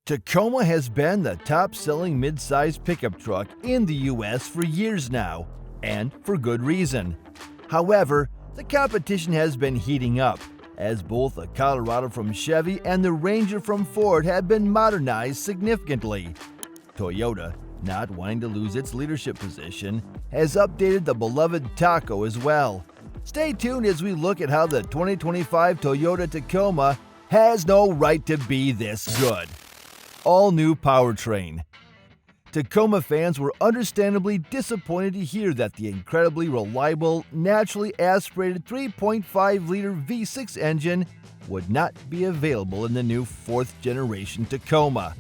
Tacoma has been the top-selling mid-size pickup truck in the U.S. for years now, and for good reason. However, the competition has been heating up, as both the Colorado from Chevy and the Ranger from Ford have been modernized significantly. Toyota, not wanting to lose its leadership position, has updated the beloved Taco as well. Stay tuned as we look at how the 2025 Toyota Tacoma has no right to be this good. All-new powertrain. Tacoma fans were understandably disappointed to hear that the incredibly reliable, naturally aspirated 3.5-liter V6 engine would not be available in the new 4th-generation Tacoma.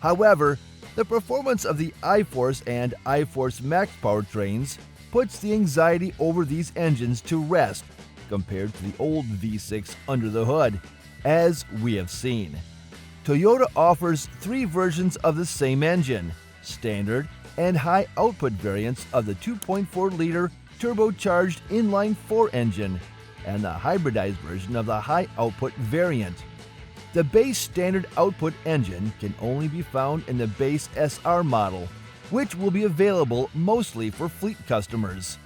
However, the performance of the iForce and iForce Max powertrains puts the anxiety over these engines to rest compared to the old V6 under the hood, as we have seen. Toyota offers 3 versions of the same engine, standard and high output variants of the 2.4-liter turbocharged inline-4 engine and the hybridized version of the high output variant. The base standard output engine can only be found in the base SR model, which will be available mostly for fleet customers.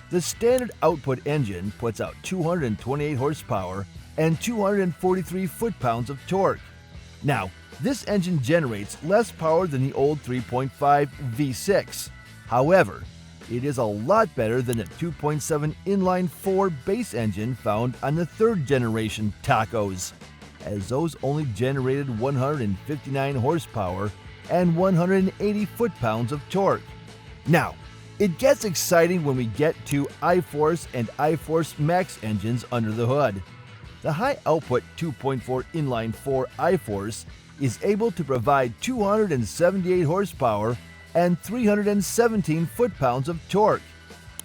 The standard output engine puts out 228 horsepower and 243 foot-pounds of torque. Now, this engine generates less power than the old 3.5 V6. However, it is a lot better than the 2.7 inline-4 base engine found on the 3rd-generation Tacos, as those only generated 159 horsepower and 180 foot-pounds of torque. Now, it gets exciting when we get to iForce and iForce Max engines under the hood. The high-output 2.4 inline-4 iForce is able to provide 278 horsepower and 317 foot-pounds of torque,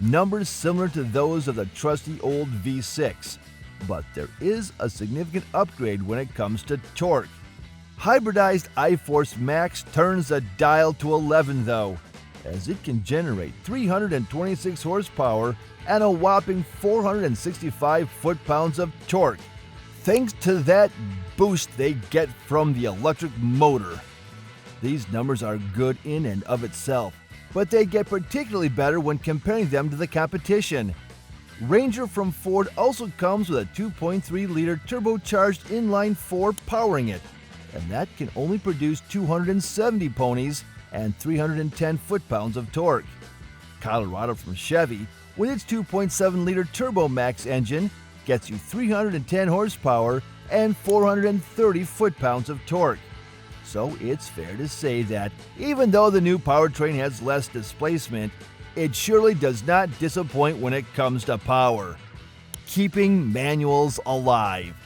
numbers similar to those of the trusty old V6, but there is a significant upgrade when it comes to torque. Hybridized iForce Max turns the dial to 11 though, as it can generate 326 horsepower and a whopping 465 foot-pounds of torque, thanks to that boost they get from the electric motor. These numbers are good in and of itself, but they get particularly better when comparing them to the competition. Ranger from Ford also comes with a 2.3-liter turbocharged inline-4 powering it, and that can only produce 270 ponies and 310 foot-pounds of torque. Colorado from Chevy, with its 2.7-liter Turbo Max engine, gets you 310 horsepower and 430 foot-pounds of torque. So it's fair to say that even though the new powertrain has less displacement, it surely does not disappoint when it comes to power. Keeping manuals alive.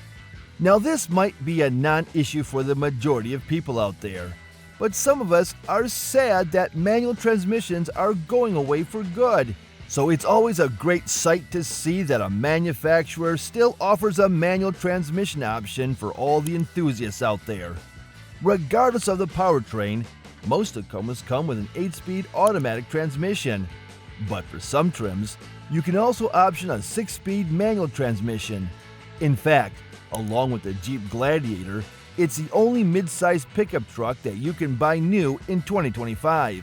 Now this might be a non-issue for the majority of people out there, but some of us are sad that manual transmissions are going away for good. So it's always a great sight to see that a manufacturer still offers a manual transmission option for all the enthusiasts out there. Regardless of the powertrain, most Tacomas come with an 8-speed automatic transmission. But for some trims, you can also option a 6-speed manual transmission. In fact, along with the Jeep Gladiator, it's the only mid-size pickup truck that you can buy new in 2025.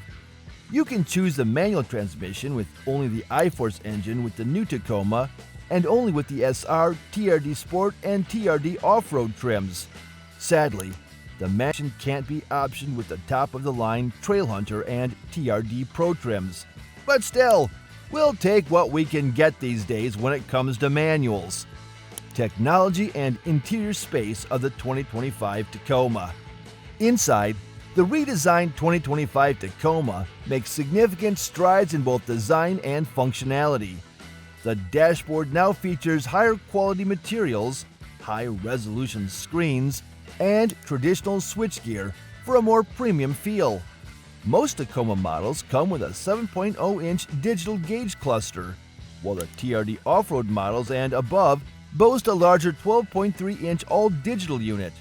You can choose the manual transmission with only the iForce engine with the new Tacoma and only with the SR, TRD Sport, and TRD Off-Road trims. Sadly, the manual can't be optioned with the top-of-the-line Trailhunter and TRD Pro trims. But still, we'll take what we can get these days when it comes to manuals. Technology and interior space of the 2025 Tacoma. Inside, the redesigned 2025 Tacoma makes significant strides in both design and functionality. The dashboard now features higher quality materials, high-resolution screens, and traditional switchgear for a more premium feel. Most Tacoma models come with a 7.0-inch digital gauge cluster, while the TRD off-road models and above boast a larger 12.3-inch all-digital unit.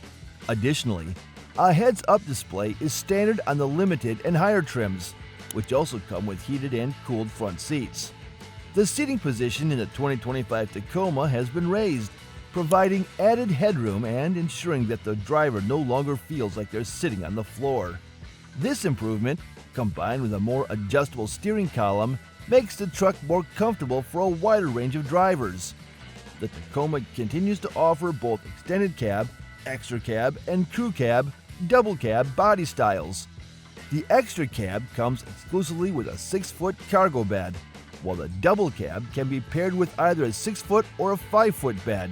Additionally, a heads-up display is standard on the limited and higher trims, which also come with heated and cooled front seats. The seating position in the 2025 Tacoma has been raised, providing added headroom and ensuring that the driver no longer feels like they're sitting on the floor. This improvement, combined with a more adjustable steering column, makes the truck more comfortable for a wider range of drivers. The Tacoma continues to offer both extended cab, extra cab, and crew cab, double cab body styles. The extra cab comes exclusively with a 6-foot cargo bed, while the double cab can be paired with either a 6-foot or a 5-foot bed.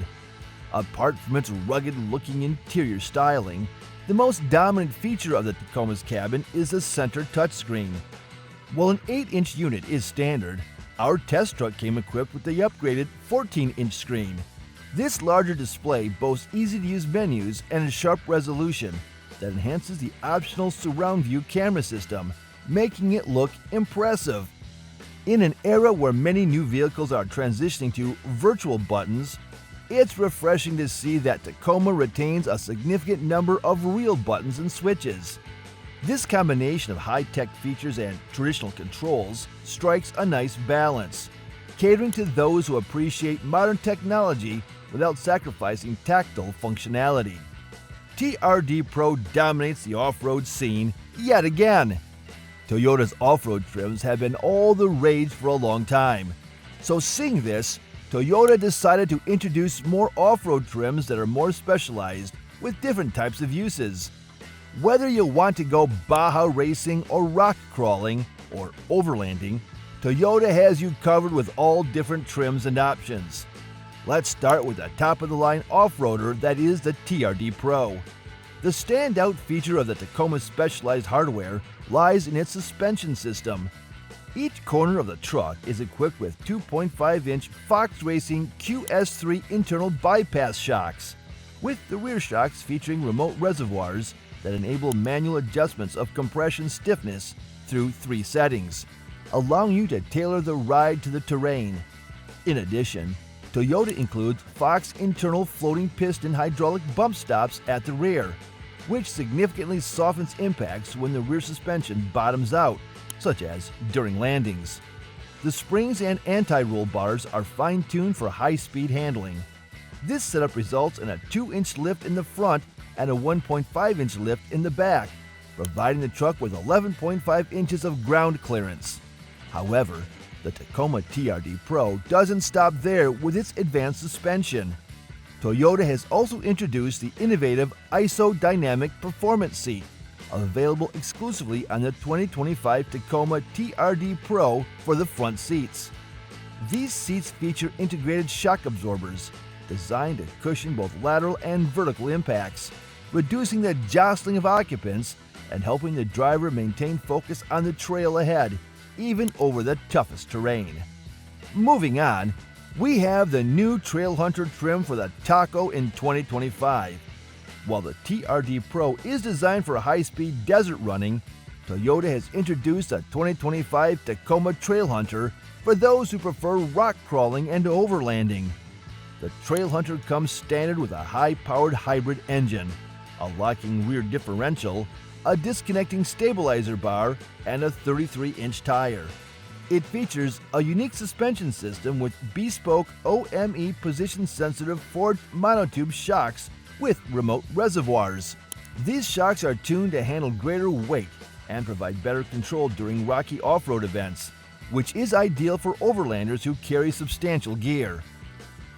Apart from its rugged-looking interior styling, the most dominant feature of the Tacoma's cabin is the center touchscreen. While an 8-inch unit is standard, our test truck came equipped with the upgraded 14-inch screen. This larger display boasts easy-to-use menus and a sharp resolution that enhances the optional surround view camera system, making it look impressive. In an era where many new vehicles are transitioning to virtual buttons, it's refreshing to see that Tacoma retains a significant number of real buttons and switches. This combination of high-tech features and traditional controls strikes a nice balance, catering to those who appreciate modern technology without sacrificing tactile functionality. TRD Pro dominates the off-road scene yet again. Toyota's off-road trims have been all the rage for a long time. So seeing this, Toyota decided to introduce more off-road trims that are more specialized with different types of uses. Whether you want to go Baja racing or rock crawling or overlanding, Toyota has you covered with all different trims and options. Let's start with the top-of-the-line off-roader that is the TRD Pro. The standout feature of the Tacoma's specialized hardware lies in its suspension system. Each corner of the truck is equipped with 2.5-inch Fox Racing QS3 internal bypass shocks, with the rear shocks featuring remote reservoirs that enable manual adjustments of compression stiffness through 3 settings, allowing you to tailor the ride to the terrain. In addition, Toyota includes Fox internal floating piston hydraulic bump stops at the rear, which significantly softens impacts when the rear suspension bottoms out, such as during landings. The springs and anti-roll bars are fine-tuned for high-speed handling. This setup results in a 2-inch lift in the front and a 1.5-inch lift in the back, providing the truck with 11.5 inches of ground clearance. However, the Tacoma TRD Pro doesn't stop there with its advanced suspension. Toyota has also introduced the innovative ISO Dynamic Performance Seat, available exclusively on the 2025 Tacoma TRD Pro for the front seats. These seats feature integrated shock absorbers designed to cushion both lateral and vertical impacts, reducing the jostling of occupants and helping the driver maintain focus on the trail ahead, even over the toughest terrain. Moving on, we have the new Trail Hunter trim for the Taco in 2025. While the TRD Pro is designed for high-speed desert running, Toyota has introduced a 2025 Tacoma Trail Hunter for those who prefer rock crawling and overlanding. The Trail Hunter comes standard with a high-powered hybrid engine, a locking rear differential, a disconnecting stabilizer bar, and a 33-inch tire. It features a unique suspension system with bespoke OME position-sensitive forged monotube shocks with remote reservoirs. These shocks are tuned to handle greater weight and provide better control during rocky off-road events, which is ideal for overlanders who carry substantial gear.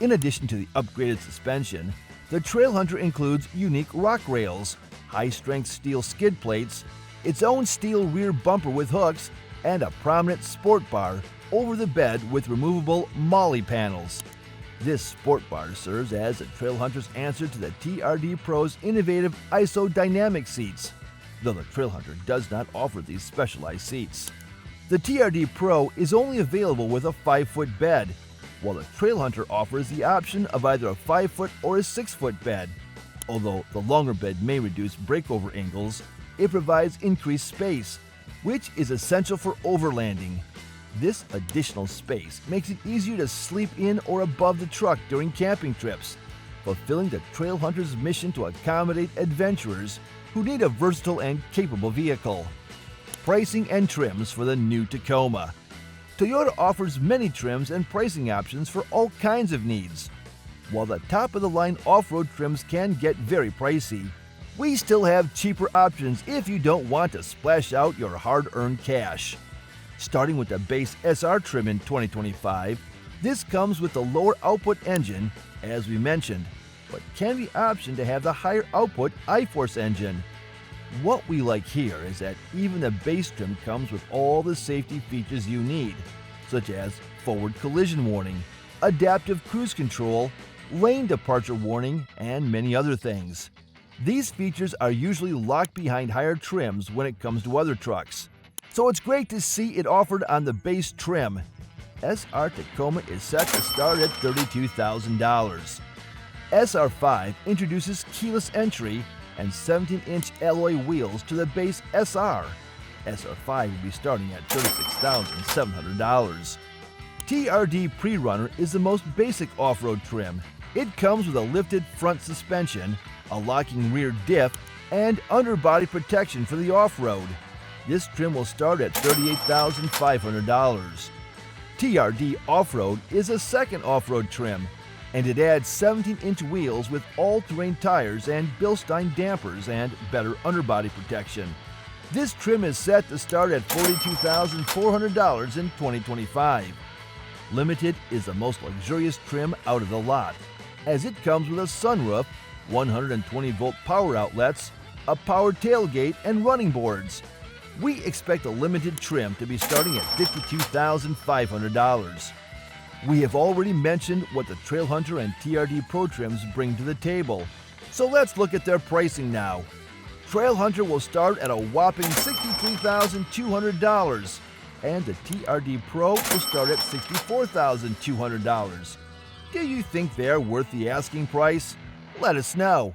In addition to the upgraded suspension, the Trail Hunter includes unique rock rails, high-strength steel skid plates, its own steel rear bumper with hooks, and a prominent sport bar over the bed with removable MOLLE panels. This sport bar serves as the Trail Hunter's answer to the TRD Pro's innovative ISO Dynamic seats, though the Trail Hunter does not offer these specialized seats. The TRD Pro is only available with a 5-foot bed, while the Trail Hunter offers the option of either a 5-foot or a 6-foot bed. Although the longer bed may reduce breakover angles, it provides increased space, which is essential for overlanding. This additional space makes it easier to sleep in or above the truck during camping trips, fulfilling the Trail Hunter's mission to accommodate adventurers who need a versatile and capable vehicle. Pricing and trims for the new Tacoma. Toyota offers many trims and pricing options for all kinds of needs. While the top-of-the-line off-road trims can get very pricey, we still have cheaper options if you don't want to splash out your hard-earned cash. Starting with the base SR trim in 2025, this comes with the lower output engine, as we mentioned, but can be optioned to have the higher output iForce engine. What we like here is that even the base trim comes with all the safety features you need, such as forward collision warning, adaptive cruise control, lane departure warning, and many other things. These features are usually locked behind higher trims when it comes to other trucks, so it's great to see it offered on the base trim. SR Tacoma is set to start at $32,000. SR5 introduces keyless entry and 17-inch alloy wheels to the base SR. SR5 will be starting at $36,700. TRD Pre-Runner is the most basic off-road trim. It comes with a lifted front suspension, a locking rear diff, and underbody protection for the off-road. This trim will start at $38,500. TRD Off-Road is a second off-road trim, and it adds 17-inch wheels with all-terrain tires and Bilstein dampers and better underbody protection. This trim is set to start at $42,400 in 2025. Limited is the most luxurious trim out of the lot, as it comes with a sunroof, 120-volt power outlets, a power tailgate, and running boards. We expect a limited trim to be starting at $52,500. We have already mentioned what the Trailhunter and TRD Pro trims bring to the table, so let's look at their pricing now. Trailhunter will start at a whopping $63,200, and the TRD Pro will start at $64,200. Do you think they're worth the asking price? Let us know.